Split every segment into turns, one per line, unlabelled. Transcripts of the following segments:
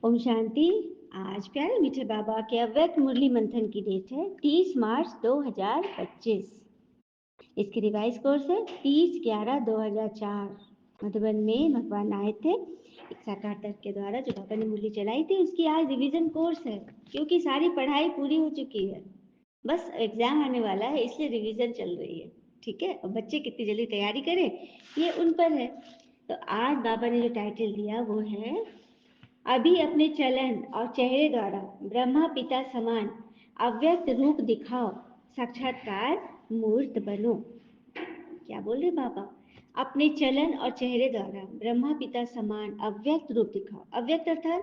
ओम शांति। आज प्यारे मीठे बाबा के अव्यक्त मुरली मंथन की डेट है 30 मार्च 2025। इसकी रिवाइज कोर्स है 30/11/2004। मधुबन में भगवान आए थे एक साकार तर्क के द्वारा जो बाबा ने मुरली चलाई थी, उसकी आज रिवीजन कोर्स है क्योंकि सारी पढ़ाई पूरी हो चुकी है, बस एग्जाम आने वाला है इसलिए रिवीजन चल रही है। ठीक है, अब बच्चे कितनी जल्दी तैयारी करें ये उन पर है। तो आज बाबा ने जो टाइटल दिया वो है अभी अपने चलन और चेहरे द्वारा ब्रह्मा पिता समान अव्यक्त रूप दिखाओ, साक्षात्कार मूर्त बनो। क्या बोल रहे बाबा? अपने चलन और चेहरे द्वारा ब्रह्मा पिता समान अव्यक्त रूप दिखाओ। अव्यक्त अर्थात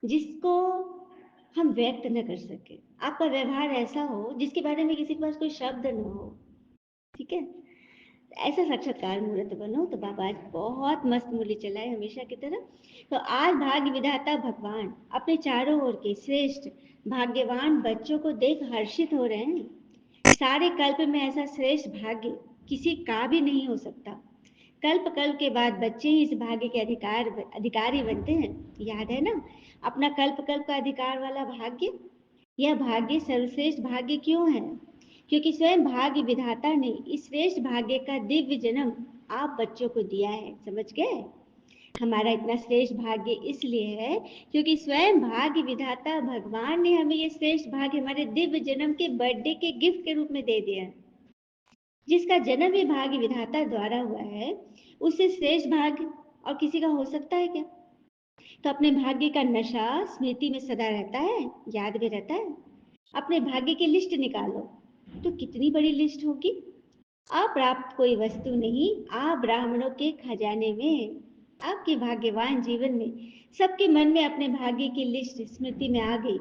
जिसको हम व्यक्त न कर सके, आपका व्यवहार ऐसा हो जिसके बारे में किसी के पास कोई शब्द न हो। ठीक है, ऐसा साक्षात्कार मूर्त बनो। तो बाबा आज बहुत मस्त मुरली चलाए हमेशा की तरह। तो आज भाग्य विधाता भगवान अपने चारों ओर के श्रेष्ठ भाग्यवान बच्चों को देख हर्षित हो रहे हैं। सारे कल्प में ऐसा श्रेष्ठ भाग्य किसी का भी नहीं हो सकता। कल्प कल्प के बाद बच्चे ही इस भाग्य के अधिकारी बनते हैं। याद है ना अपना कल्प कल्प का अधिकार वाला भाग्य? यह भाग्य सर्वश्रेष्ठ भाग्य क्यों है? क्योंकि स्वयं भाग्य विधाता ने इस श्रेष्ठ भाग्य का दिव्य जन्म आप बच्चों को दिया है। समझ गए? हमारा इतना श्रेष्ठ भाग्य इसलिए है क्योंकि स्वयं भाग्य विधाता भगवान ने हमें ये श्रेष्ठ भाग्य हमारे दिव्य जन्म के बर्थडे के गिफ्ट के रूप में दे दिया है। जिसका जन्म ही भाग्य विधाता द्वारा हुआ है, उससे श्रेष्ठ भाग्य और किसी का हो सकता है क्या? तो अपने भाग्य का नशा स्मृति में सदा रहता है, याद भी रहता है। अपने भाग्य की लिस्ट निकालो तो कितनी बड़ी लिस्ट होगी। अप्राप्त कोई वस्तु नहीं, आप ब्राह्मणों के खजाने में। आपके भाग्यवान जीवन में सबके मन में अपने भाग्य की लिस्ट स्मृति में आ गई।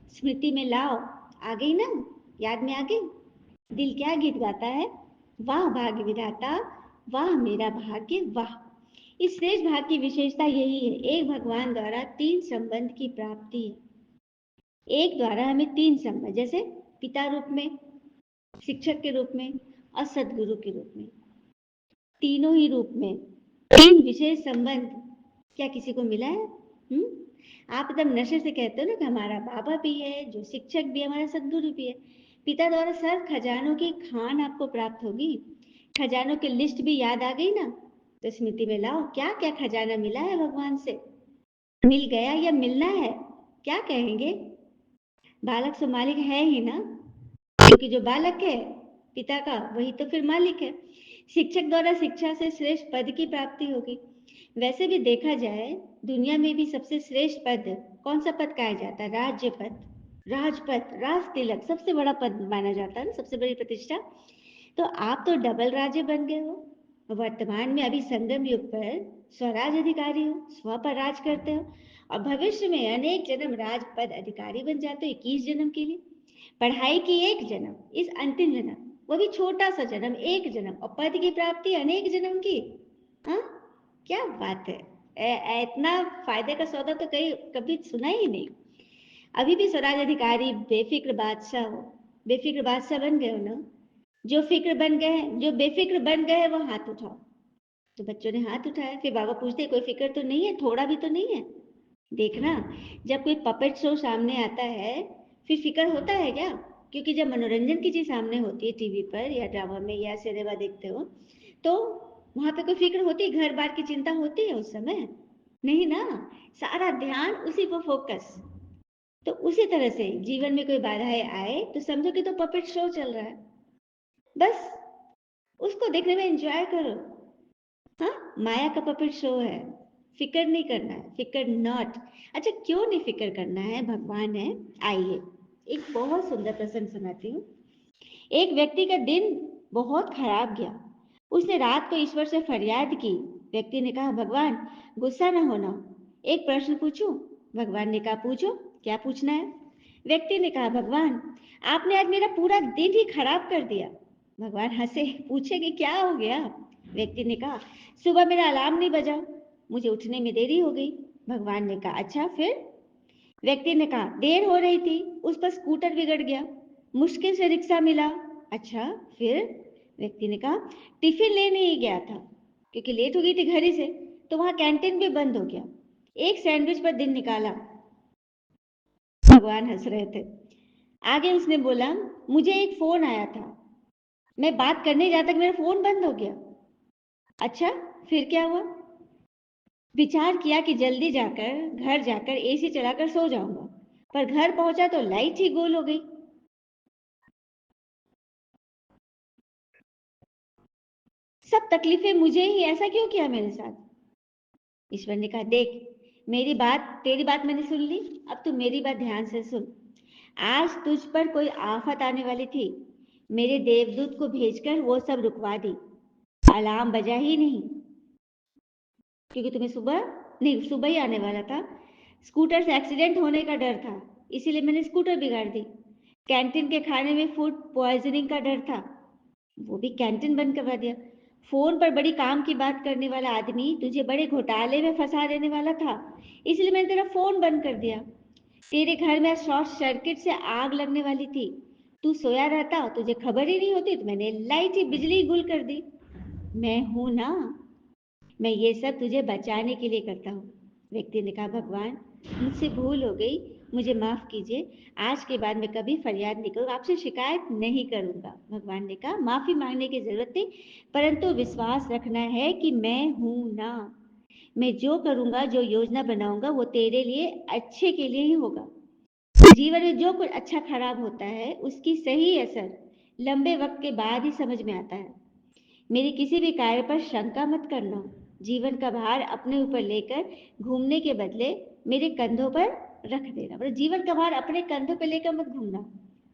स्मृति में लाओ, आ गई ना? याद में आ गई? दिल क्या गीत गाता है? वाह भाग्य विधाता, वाह मेरा भाग्य, वाह। इस श्रेष्ठ भाग्य की विशेषता यही है, एक भगवान द्वारा तीन संबंध की प्राप्ति है। एक द्वारा हमें तीन संबंध, जैसे पिता रूप में, शिक्षक के रूप में और सदगुरु के रूप में, तीनों ही रूप में तीन विशेष संबंध क्या किसी को मिला है? आप एकदम नशे से कहते हो ना कि हमारा बाबा भी है, जो शिक्षक भी है, हमारा सदगुरु भी है। पिता द्वारा सब खजानों की खान आपको प्राप्त होगी। खजानों की लिस्ट भी याद आ गई ना? तो स्मृति में लाओ, क्या क्या खजाना मिला है भगवान से, मिल गया या मिलना है, क्या कहेंगे? बालक से मालिक है ही ना, क्योंकि जो बालक है पिता का वही तो फिर मालिक है। शिक्षक द्वारा शिक्षा से श्रेष्ठ पद की प्राप्ति होगी। वैसे भी देखा जाए दुनिया में भी सबसे श्रेष्ठ पद कौन सा पद कहा जाता है? राज्य पद, राजपद, राज तिलक सबसे बड़ा पद माना जाता है ना, सबसे बड़ी प्रतिष्ठा। तो आप तो डबल राज्य बन गए हो। वर्तमान में अभी संगम युग पर स्वराज अधिकारी हो, स्व पर राज करते हो, और भविष्य में अनेक जन्म राजपद अधिकारी बन जाते हो 21 जन्म के लिए। पढ़ाई की एक जन्म, इस अंतिम जन्म, वो भी छोटा सा जन्म, एक जन्म, और पद की प्राप्ति अनेक जन्म की। हाँ, क्या बात है। इतना फायदे का सौदा तो कहीं कभी सुना ही नहीं। अभी भी स्वराज अधिकारी बेफिक्र बादशाह हो। बेफिक्र बादशाह बन गए हो ना? जो फिक्र बन गए हैं, जो बेफिक्र बन गए हैं, वो हाथ उठाओ। तो बच्चों ने हाथ उठाया। फिर बाबा पूछते कोई फिक्र तो नहीं है, थोड़ा भी तो नहीं है? देखना, जब कोई पपेट शो सामने आता है फिर फिक्र होता है क्या? क्योंकि जब मनोरंजन की चीज सामने होती है टीवी पर या ड्रामा में या सिनेमा देखते हो, तो वहां पे कोई फिक्र होती है? घर बार की चिंता होती है उस समय? नहीं ना, सारा ध्यान उसी पर फोकस। तो उसी तरह से जीवन में कोई बाधाएं आए तो समझो कि तो पपेट शो चल रहा है, बस उसको देखने में एंजॉय करो। हाँ, माया का पपेट शो है, फिक्र नहीं करना है, फिक्र नॉट। अच्छा, क्यों नहीं फिक्र करना है? भगवान है। आइए एक बहुत सुंदर प्रसंग सुनाती हूँ। एक व्यक्ति का दिन बहुत खराब गया। उसने रात को ईश्वर से फरियाद की। व्यक्ति ने कहा भगवान गुस्सा न होना, एक प्रश्न पूछूं? भगवान ने कहा पूछो, क्या पूछना है? व्यक्ति ने कहा भगवान आपने आज मेरा पूरा दिन ही खराब कर दिया। भगवान हंसे, पूछे कि क्या हो गया? व्यक्ति ने कहा सुबह मेरा अलार्म नहीं बजा, मुझे उठने में देरी हो गई। भगवान ने कहा अच्छा फिर? व्यक्ति ने कहा देर हो रही थी, उस पर स्कूटर बिगड़ गया, मुश्किल से रिक्शा मिला। अच्छा फिर? व्यक्ति ने कहा टिफिन लेने ही गया था, क्योंकि लेट हो गई थी घर ही से, तो वहां कैंटीन भी बंद हो गया। एक सैंडविच पर दिन निकाला। भगवान हंस रहे थे। आगे उसने बोला, मुझे एक फोन आया था, मैं बात करने जाता कि मेरा फोन बंद हो गया। अच्छा, फिर क्या हुआ? विचार किया कि जल्दी घर जाकर एसी चलाकर सो जाऊंगा, पर घर पहुंचा तो लाइट ही गोल हो गई। सब तकलीफें मुझे ही, ऐसा क्यों किया मेरे साथ? ईश्वर ने कहा, देख, तेरी बात मैंने सुन ली, अब तू मेरी बात ध्यान से सुन। आज तुझ पर कोई आफत आने वाली थी, मेरे देवदूत को भेजकर वो सब रुकवा दी। अलार्म बजा ही नहीं, क्योंकि तुम्हें सुबह ही आने वाला था। स्कूटर से एक्सीडेंट होने का डर था, इसीलिए मैंने स्कूटर बिगाड़ दी। कैंटीन के खाने में फूड पॉइजनिंग का डर था, वो भी कैंटीन बंद करवा दिया। फोन पर बड़ी काम की बात करने वाला आदमी तुझे बड़े घोटाले में फंसा देने वाला था, इसलिए मैंने तेरा फोन बंद कर दिया। तेरे घर में शॉर्ट सर्किट से आग लगने वाली थी, तू सोया रहता, तुझे खबर ही नहीं होती, तो मैंने लाइट ही बिजली गुल कर दी। मैं हूं ना, मैं ये सब तुझे बचाने के लिए करता हूँ। व्यक्ति ने कहा, भगवान, मुझसे भूल हो गई, मुझे माफ कीजिए, आज के बाद मैं कभी फरियाद नहीं करूँगा, आपसे शिकायत नहीं करूँगा। भगवान ने कहा, माफी मांगने की जरूरत नहीं, परंतु विश्वास रखना है कि मैं हूं ना। मैं जो करूँगा, जो योजना बनाऊंगा, वो तेरे लिए अच्छे के लिए ही होगा। जीवन में जो कुछ अच्छा खराब होता है, उसकी सही असर लंबे वक्त के बाद ही समझ में आता है। मेरे किसी भी कार्य पर शंका मत करना। जीवन का भार अपने ऊपर लेकर घूमने के बदले मेरे कंधों पर रख देना। मतलब जीवन का भार अपने कंधों पर लेकर मत घूमना,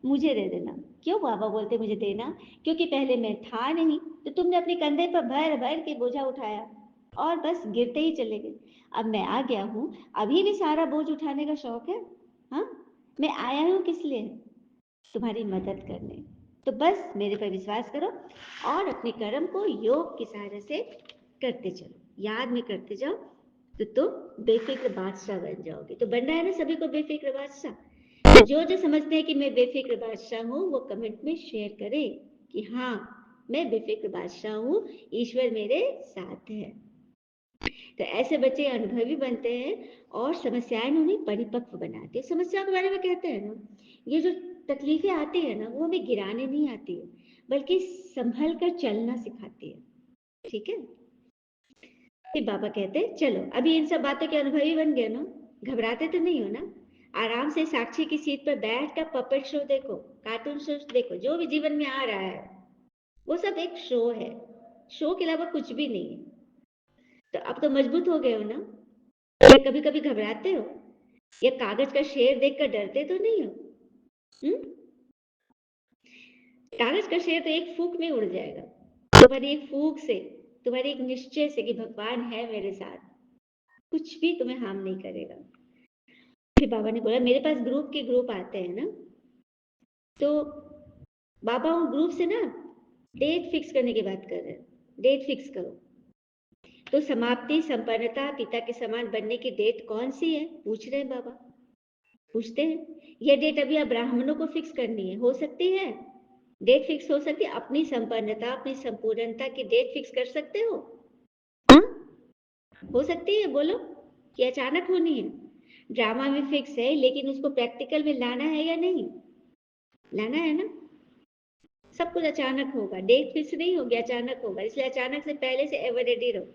मुझे दे देना। क्यों बाबा बोलते मुझे देना? क्योंकि पहले मैं था नहीं, तो तुमने अपने कंधे पर भर भर के बोझा उठाया और बस गिरते ही चले गए। अब मैं आ गया हूँ, अभी भी सारा बोझ उठाने का शौक है। हाँ, मैं आया हूँ किस लिए? तुम्हारी मदद करने। तो बस मेरे पर विश्वास करो और अपने कर्म को योग के सहारे से करते चलो, याद में करते जाओ, तो तुम बेफिक्र बादशाह बन जाओगे। तो बनना है ना सभी को बेफिक्र बादशाह। तो जो समझते हैं कि मैं बेफिक्र बादशाह हूँ, वो कमेंट में शेयर करें कि हाँ, मैं बेफिक्र बादशाह हूँ, ईश्वर मेरे साथ है। तो ऐसे बच्चे अनुभवी बनते हैं और समस्याएं उन्हें परिपक्व बनाती है। समस्या के बारे में कहते हैं ना, ये जो तकलीफें आती है ना, वो हमें गिराने नहीं आती है, बल्कि संभल कर चलना सिखाती है। ठीक है? फिर बाबा कहते हैं, चलो अभी इन सब बातों के अनुभवी बन गए ना, घबराते तो नहीं हो ना? आराम से साक्षी की सीट पर बैठ कर पपेट शो देखो, कार्टून शो देखो, जो भी जीवन में आ रहा है वो सब एक शो है, शो के अलावा कुछ भी नहीं है। तो अब तो मजबूत हो गए हो ना? या कभी कभी घबराते हो, या कागज का शेर देखकर डरते तो नहीं हो? कागज का शेर तो एक फूंक में उड़ जाएगा। तुम्हारी एक फूंक से, तुम्हारे एक निश्चय से कि भगवान है मेरे साथ, कुछ भी तुम्हें हार्म नहीं करेगा। फिर बाबा ने बोला, मेरे पास ग्रुप आते हैं ना, तो बाबा उन ग्रुप से ना डेट फिक्स करने की बात कर रहे हैं। डेट फिक्स करो। तो समाप्ति, संपन्नता, पिता के समान बनने की डेट कौन सी है, पूछ रहे हैं बाबा। पूछते हैं, यह डेट अभी आप ब्राह्मणों को फिक्स करनी है, हो सकती है? डेट फिक्स हो सकती है? अपनी संपन्नता, अपनी संपूर्णता की डेट फिक्स कर सकते हो? हाँ, हो सकती है? बोलो, कि अचानक होनी है? ड्रामा में फिक्स है, लेकिन उसको प्रैक्टिकल में लाना है या नहीं? लाना है ना? सब कुछ अचानक होगा, डेट फिक्स नहीं होगी, अचानक होगा, इसलिए अचानक से पहले से एवर रेडी रहो।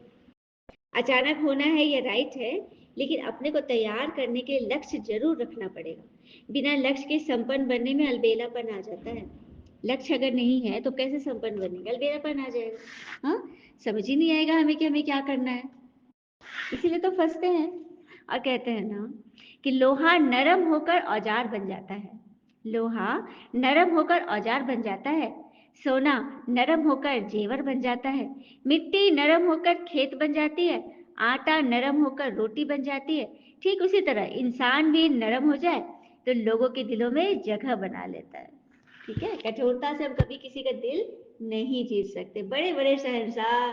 अचानक होना है, ये राइट है, लेकिन अपने को तैयार करने के लिए लक्ष्य जरूर रखना पड़ेगा। बिना लक्ष्य के संपन्न बनने में अलबेलापन आ जाता है। लक्ष्य अगर नहीं है तो कैसे संपन्न बनेगा? अलबेलापन आ जाएगा। हाँ, समझ ही नहीं आएगा हमें कि हमें क्या करना है, इसीलिए तो फंसते हैं। और कहते हैं ना कि लोहा नरम होकर औजार बन जाता है। लोहा नरम होकर औजार बन जाता है, सोना नरम होकर जेवर बन जाता है, मिट्टी नरम होकर खेत बन जाती है, आटा नरम होकर रोटी बन जाती है। ठीक उसी तरह इंसान भी नरम हो जाए तो लोगों के दिलों में जगह बना लेता है। ठीक है? कठोरता से हम कभी किसी का दिल नहीं जीत सकते। बड़े बड़े शहंशाह,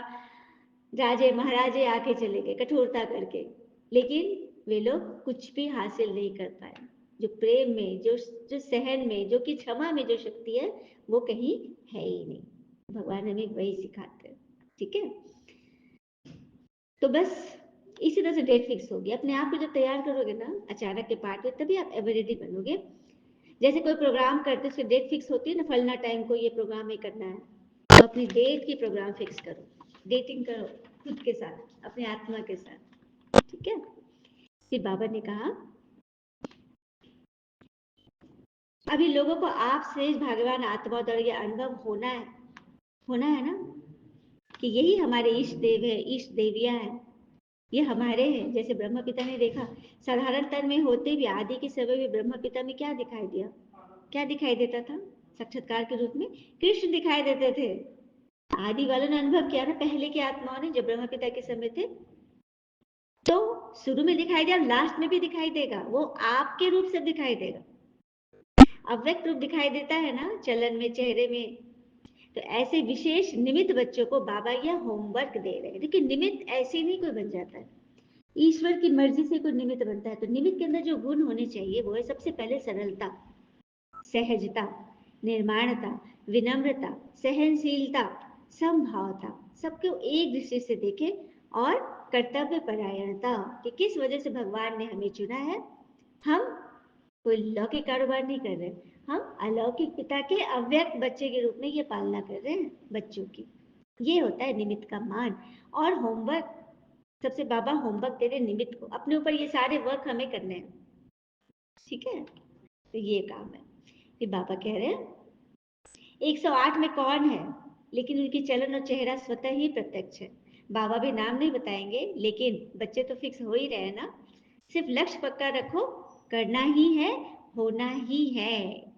राजे महाराजे आके चले गए कठोरता करके, लेकिन वे लोग कुछ भी हासिल नहीं कर पाए। जो प्रेम में, जो जो सहन में, जो कि क्षमा में जो शक्ति है, वो कहीं है ही नहीं। भगवान हमें वही सिखाते हैं। ठीक है? तो बस इसी तरह से डेट फिक्स होगी। अपने आप को जब तैयार करोगे ना अचानक के पार्ट में, तभी आप एबिलिटी बनोगे। जैसे कोई प्रोग्राम करते उसकी डेट फिक्स होती है ना, फलना टाइम को ये प्रोग्राम ही करना है, तो अपनी डेट की प्रोग्राम फिक्स करो, डेटिंग करो खुद के साथ, अपनी आत्मा के साथ, ठीक है। फिर बाबा ने कहा अभी लोगों को आपसे भगवान आत्मा और ये अनुभव होना है ना, कि यही हमारे इष्ट देव है, इष्ट देवियां हैं, ये हमारे हैं। जैसे ब्रह्म पिता ने देखा, साधारण तन में होते भी आदि के समय में ब्रह्म पिता में क्या दिखाई दिया, क्या दिखाई देता था साक्षात्कार के रूप में? कृष्ण दिखाई देते थे। आदि वालों ने अनुभव किया ना, पहले की आत्माओं ने, जब ब्रह्म पिता के समय थे, तो शुरू में दिखाई दिया, लास्ट में भी दिखाई देगा, वो आपके रूप से दिखाई देगा। अव्यक्त रूप दिखाई देता है ना चलन में, चेहरे में। तो ऐसे विशेष निमित्त बच्चों को बाबा यह होमवर्क दे रहे हैं। देखिए निमित्त ऐसे नहीं कोई बन जाता है, ईश्वर की मर्जी से कोई निमित्त बनता है। तो निमित्त के अंदर जो गुण होने चाहिए वो है सबसे पहले सरलता, सहजता, निर्माणता, विनम्रता, सहनशीलता, समभावता, सबको एक दृष्टि से देखें, और कर्तव्य परायणता, कि किस वजह से भगवान ने हमें चुना है। हम कोई लौकिक कारोबार नहीं कर रहे, हम अलौकिक पिता के अव्यक्त बच्चे के रूप में ये पालना कर रहे हैं बच्चों की। ये होता है निमित्त का मान। और होमवर्क, सबसे बाबा होमवर्क दे रहे निमित्त को, अपने ऊपर ये सारे वर्क हमें करने हैं, ठीक है। तो ये काम है। फिर बाबा कह रहे हैं 108 में कौन है, लेकिन उनकी चलन और चेहरा स्वतः ही प्रत्यक्ष है। बाबा भी नाम नहीं बताएंगे, लेकिन बच्चे तो फिक्स हो ही रहे ना। सिर्फ लक्ष्य पक्का रखो, करना ही है, होना ही है,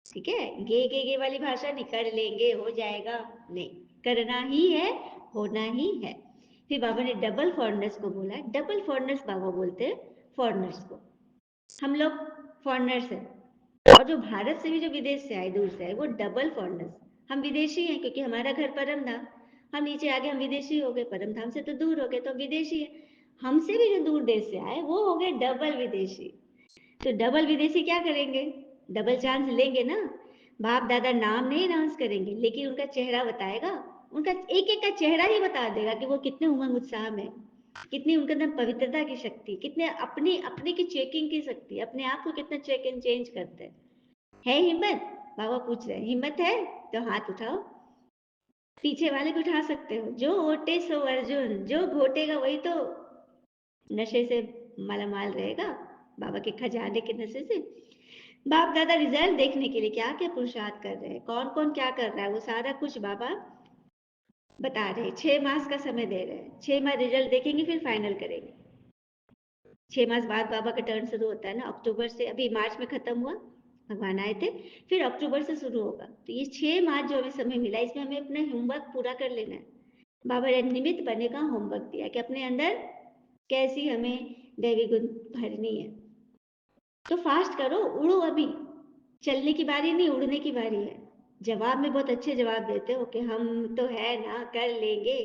ठीक है। गे वाली भाषा नहीं, कर लेंगे हो जाएगा, नहीं, करना ही है, होना ही है। फिर बाबा ने डबल फॉरनर्स को बोला। डबल फॉरनर्स बाबा बोलते हैं फॉरनर्स को, हम लोग फॉरनर्स हैं, और जो भारत से भी, जो विदेश से आए, दूर से आए, वो डबल फॉरनर्स। हम विदेशी हैं क्योंकि हमारा घर परम धाम, हम नीचे आगे हम विदेशी हो गए, परम धाम से तो दूर हो गए, तो हम विदेशी है। हमसे भी जो दूर देश से आए वो हो गए डबल विदेशी। तो डबल विदेशी क्या करेंगे, डबल चांस लेंगे ना। बाप दादा नाम नहीं अनाउंस करेंगे, लेकिन उनका चेहरा बताएगा, उनका एक एक का चेहरा ही बता देगा कि वो कितने उमंग उत्साह में, कितनी उनके अंदर पवित्रता की शक्ति, कितने अपनी अपने की चेकिंग की शक्ति, अपने आप को कितना चेक एंड चेंज करते हैं। है हिम्मत? बाबा पूछ रहे हैं, हिम्मत है तो हाथ उठाओ, पीछे वाले को उठा सकते हो। जो ओटे सो अर्जुन, जो घोटेगा वही तो नशे से मालामाल रहेगा, बाबा के खजाने के नशे से। बाप दादा रिजल्ट देखने के लिए क्या क्या पुरुषार्थ कर रहे हैं, कौन कौन क्या कर रहा है, वो सारा कुछ बाबा बता रहे हैं। 6 मास का समय दे रहे हैं, 6 माह रिजल्ट देखेंगे, फिर फाइनल करेंगे। 6 मास बाद बाबा का टर्न शुरू होता है ना, अक्टूबर से, अभी मार्च में खत्म हुआ, भगवान आए थे, फिर अक्टूबर से शुरू होगा। तो ये 6 मास जो हमें समय मिला, इसमें हमें अपना होमवर्क पूरा कर लेना है। बाबा ने निमित्त बनने का होमवर्क दिया कि अपने अंदर कैसी हमें दैवी गुण भरनी है। तो फास्ट करो, उड़ो, अभी चलने की बारी नहीं, उड़ने की बारी है। जवाब में बहुत अच्छे जवाब देते हो कि हम तो है ना, कर लेंगे,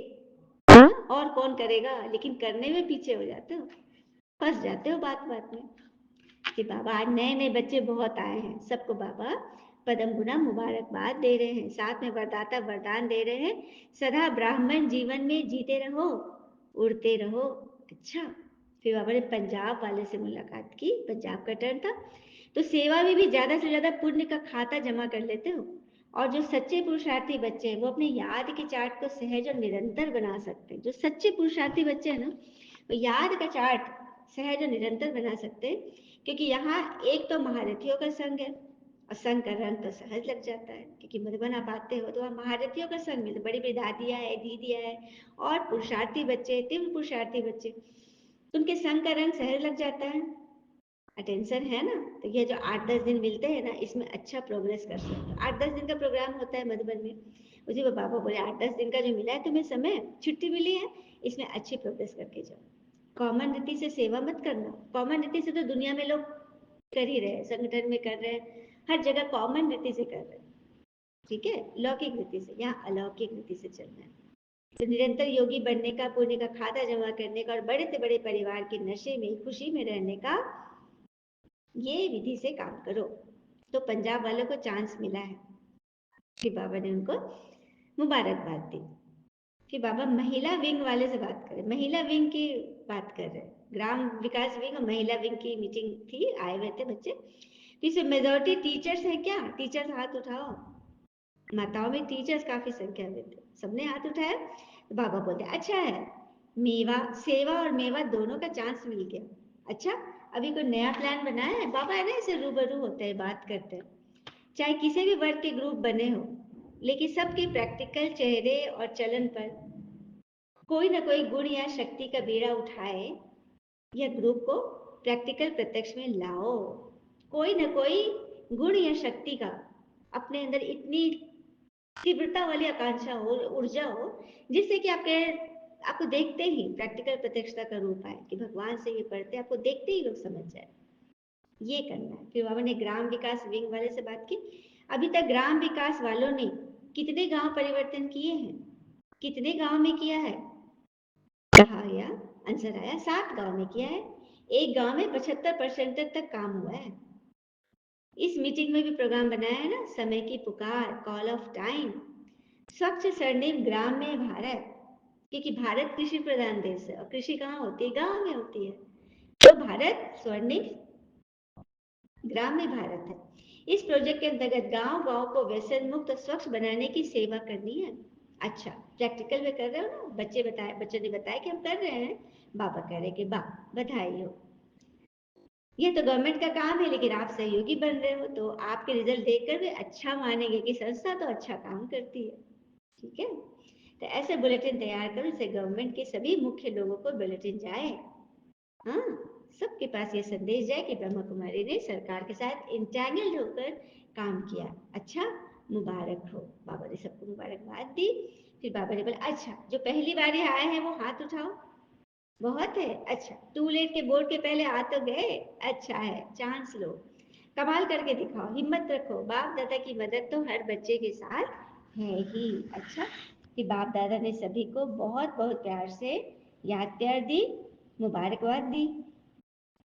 हाँ? और कौन करेगा, लेकिन करने में पीछे हो जाते हो, फंस जाते हो बात बात में। कि बाबा आज नए नए बच्चे बहुत आए हैं, सबको बाबा पदम गुना मुबारकबाद दे रहे हैं, साथ में वरदाता वरदान दे रहे हैं, सदा ब्राह्मण जीवन में जीते रहो, उड़ते रहो। अच्छा, फिर बाबा ने पंजाब वाले से मुलाकात की, पंजाब का टर्न था। तो सेवा में भी ज्यादा से ज्यादा पुण्य का खाता जमा कर लेते हो, और जो सच्चे पुरुषार्थी बच्चे हैं वो अपने याद के चार्ट को सहज और निरंतर बना सकते हैं। जो सच्चे पुरुषार्थी बच्चे हैं ना, वो याद का चार्ट सहज और निरंतर बना सकते हैं, क्योंकि यहाँ एक तो महारथियों का संग है, और संग का रंग तो सहज लग जाता है, क्योंकि मधुबन आप आते हो तो वहाँ महारथियों का संग मिलता, बड़ी बड़ी दादियाँ है, दीदियाँ है, और पुरुषार्थी बच्चे, तीव्र पुरुषार्थी बच्चे, उनके संग का रंग सहज लग जाता है। अटेंशन है ना, तो ये जो 8-10 दिन मिलते हैं ना, इसमें अच्छा प्रोग्रेस कर सकते हो। 8-10 दिन का प्रोग्राम होता है मधुबन में, उसी में बाबा बोले 8-10 दिन का जो मिला है तुम्हें समय, छुट्टी मिली है, इसमें अच्छी प्रोग्रेस करके जाओ। कॉमन रीति से सेवा मत करना। कॉमन रीति से तो दुनिया में लोग कर ही रहे हैं, संगठन में कर रहे हैं, हर जगह कॉमन रीति से कर रहे हैं, ठीक है। लौकिक रीति से, यहाँ अलौकिक रीति से चलना है। तो निरंतर योगी बनने का, पुण्य का खाता जमा करने का, और बड़े से बड़े परिवार के नशे में, खुशी में रहने का, ये विधि से काम करो। तो पंजाब वालों को चांस मिला है, कि बाबा ने उनको मुबारकबाद दी। कि बाबा महिला विंग वाले से बात करें। महिला विंग की बात कर रहे हैं। ग्राम विकास विंग और महिला विंग की मीटिंग थी, आए हुए थे बच्चे। तो इसमें मेजॉरिटी टीचर्स हैं क्या? टीचर्स हाथ उठाओ। माताओं में टीचर्स काफी संख्या में थे, सबने हाथ उठाया। तो बाबा बोलते अच्छा है, मेवा सेवा और मेवा दोनों का चांस मिल गया। अच्छा, अभी कोई नया प्लान बनाया है? बाबा है ना, ऐसे रूबरू होते हैं, बात करते हैं। चाहे किसी भी वर्ग के ग्रुप बने हो, लेकिन सबके प्रैक्टिकल चेहरे और चलन पर कोई ना कोई गुण या शक्ति का बीड़ा उठाए। यह ग्रुप को प्रैक्टिकल प्रत्यक्ष में लाओ। कोई ना कोई गुण या शक्ति का अपने अंदर इतनी तीव्रता वाली आकांक्षा हो, ऊर्जा हो, जिससे कि आपको देखते ही प्रैक्टिकल प्रत्यक्षता का रूप आए कि भगवान से ये पढ़ते, आपको देखते ही लोग समझ जाए। ये करना है। फिर बाबा ने ग्राम विकास विंग वाले से बात की। अभी तक ग्राम विकास वालों ने कितने गांव परिवर्तन किए हैं? कितने गांव में किया है? कहा गया, आंसर आया 7 गांव में किया है। एक गांव में 75% तक काम हुआ है। इस मीटिंग में भी प्रोग्राम बनाया है ना, समय की पुकार, कॉल ऑफ टाइम, स्वच्छ स्वर्णिम ग्राम में भारत, क्योंकि भारत कृषि प्रधान देश है और कृषि कहाँ होती है? गांव में होती है। तो भारत स्वर्णिम ग्राम में भारत है। इस प्रोजेक्ट के अंतर्गत गांव गांव को व्यसन मुक्त स्वच्छ बनाने की सेवा करनी है। अच्छा, प्रैक्टिकल में कर रहे हो ना? बच्चों ने बताया कि हम कर रहे हैं। बाबा कह रहे कि वाह, बधाई हो। ये तो गवर्नमेंट का काम है, लेकिन आप सहयोगी बन रहे हो, तो आपके रिजल्ट देखकर वे अच्छा मानेंगे कि संस्था तो अच्छा काम करती है। ठीक है, तो ऐसे बुलेटिन तैयार करो जिससे गवर्नमेंट के सभी मुख्य लोगों को बुलेटिन जाए। हाँ, सबके पास ये संदेश जाए कि ब्रह्मा कुमारी ने सरकार के साथ इंटैंगल्ड होकर काम किया। अच्छा, मुबारक हो। बाबा ने सबको मुबारकबाद दी। फिर बाबा ने बोला अच्छा, जो पहली बार यहाँ आए हैं वो हाथ उठाओ। बहुत है। अच्छा, टू लेट के बोर्ड के पहले आ तो गए, अच्छा है, चांस लो, कमाल करके दिखाओ, हिम्मत रखो, बाप दादा की मदद तो हर बच्चे के साथ है ही। अच्छा, कि बाप दादा ने सभी को बहुत बहुत प्यार से याद प्यार दी, मुबारकबाद दी।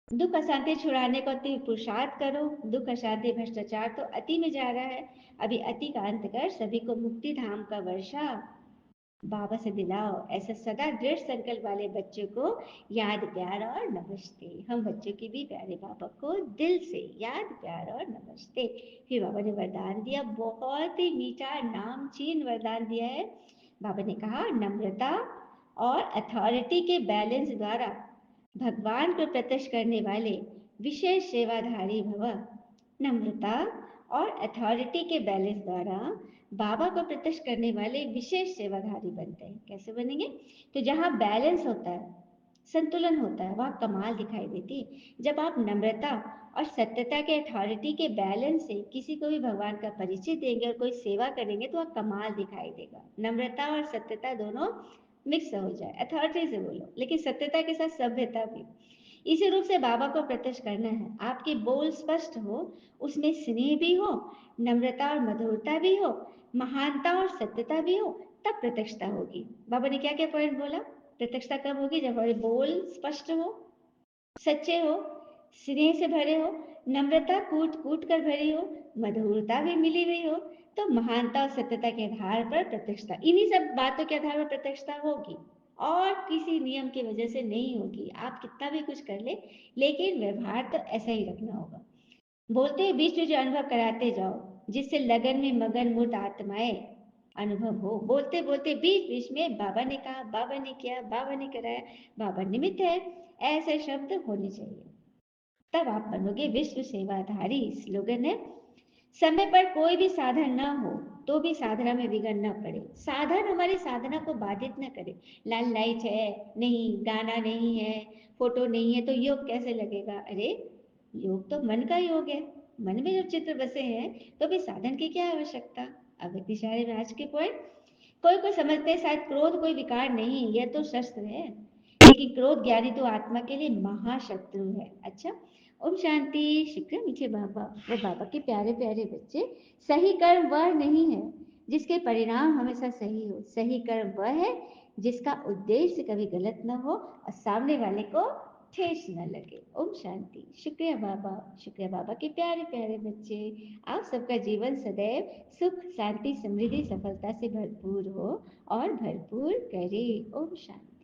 दुख अशांति छुड़ाने को अति पुरुषार्थ करो। दुख अशांति भ्रष्टाचार तो अति में जा रहा है, अभी अति का अंत कर सभी को मुक्ति धाम का वर्षा बाबा से दिलाओ। ऐसा सदा दृढ़ संकल्प वाले बच्चों को याद प्यार और नमस्ते। हम बच्चों की भी प्यारे बाबा को दिल से याद प्यार और नमस्ते। फिर बाबा ने वरदान दिया, बहुत ही मीठा नामचीन वरदान दिया है। बाबा ने कहा, नम्रता और अथॉरिटी के बैलेंस द्वारा भगवान को प्रत्यक्ष करने वाले विशेष सेवाधारी भव। नम्रता और अथॉरिटी के बैलेंस द्वारा बाबा को प्रत्यक्ष करने वाले विशेष सेवाधारी बनते हैं। कैसे बनेंगे? तो जहाँ बैलेंस होता है, संतुलन होता है, वहाँ कमाल दिखाई देती है। जब आप नम्रता और सत्यता के अथॉरिटी के बैलेंस से किसी को भी भगवान का परिचय देंगे और कोई सेवा करेंगे तो वह कमाल दिखाई देगा। नम्रता और सत्यता दोनों मिक्स हो जाए, अथॉरिटी से बोलो लेकिन सत्यता के साथ सभ्यता भी। इसी रूप से बाबा को प्रत्यक्ष करना है। आपके बोल स्पष्ट हो, उसमें स्नेह भी हो, नम्रता और मधुरता भी हो, महानता और सत्यता भी हो, तब प्रत्यक्षता होगी। बाबा ने क्या क्या पॉइंट बोला? प्रत्यक्षता कब होगी? जब हमारे बोल स्पष्ट हो, सच्चे हो, स्नेह से भरे हो, नम्रता कूट कूट कर भरी हो, मधुरता भी मिली हुई हो, तो महानता और सत्यता के आधार पर प्रत्यक्षता, इन्हीं सब बातों के आधार पर प्रत्यक्षता होगी और किसी नियम की वजह से नहीं होगी। आप कितना भी कुछ कर ले, लेकिन व्यवहार तो ऐसा ही रखना होगा। बोलते बीच में जो अनुभव कराते जाओ, जिससे लगन में मगन मूर्त आत्माएं अनुभव हो। बोलते बोलते बीच बीच में बाबा ने कहा, बाबा ने किया, बाबा ने कराया, बाबा निमित्त है, ऐसे शब्द होने चाहिए। तब आप बनोगे विश्व सेवाधारी। स्लोगन है, समय पर कोई भी साधन न हो तो भी साधना में विघ्न न पड़े। साधन हमारी साधना को बाधित न करे। लाल लाइट है नहीं, गाना नहीं है, फोटो नहीं है, तो योग कैसे लगेगा? अरे, योग तो मन का योग है। मन में जब चित्र बसे हैं तो भी साधन की क्या आवश्यकता? अब इशारे में आज के पॉइंट, कोई कोई समझते हैं शायद क्रोध कोई विकार नहीं, यह तो शस्त्र है, लेकिन क्रोध ज्ञानी तो आत्मा के लिए महाशत्रु है। अच्छा, ओम शांति। शुक्र मीठे बाबा वो बाबा के प्यारे प्यारे बच्चे। सही कर्म वह नहीं है जिसके परिणाम हमेशा सही हो। सही कर्म वह है जिसका उद्देश्य कभी गलत न हो और सामने वाले को ठेस न लगे। ओम शांति। शुक्रिया बाबा, शुक्रिया बाबा के प्यारे प्यारे बच्चे। आप सबका जीवन सदैव सुख शांति समृद्धि सफलता से भरपूर हो और भरपूर करे। ओम शांति।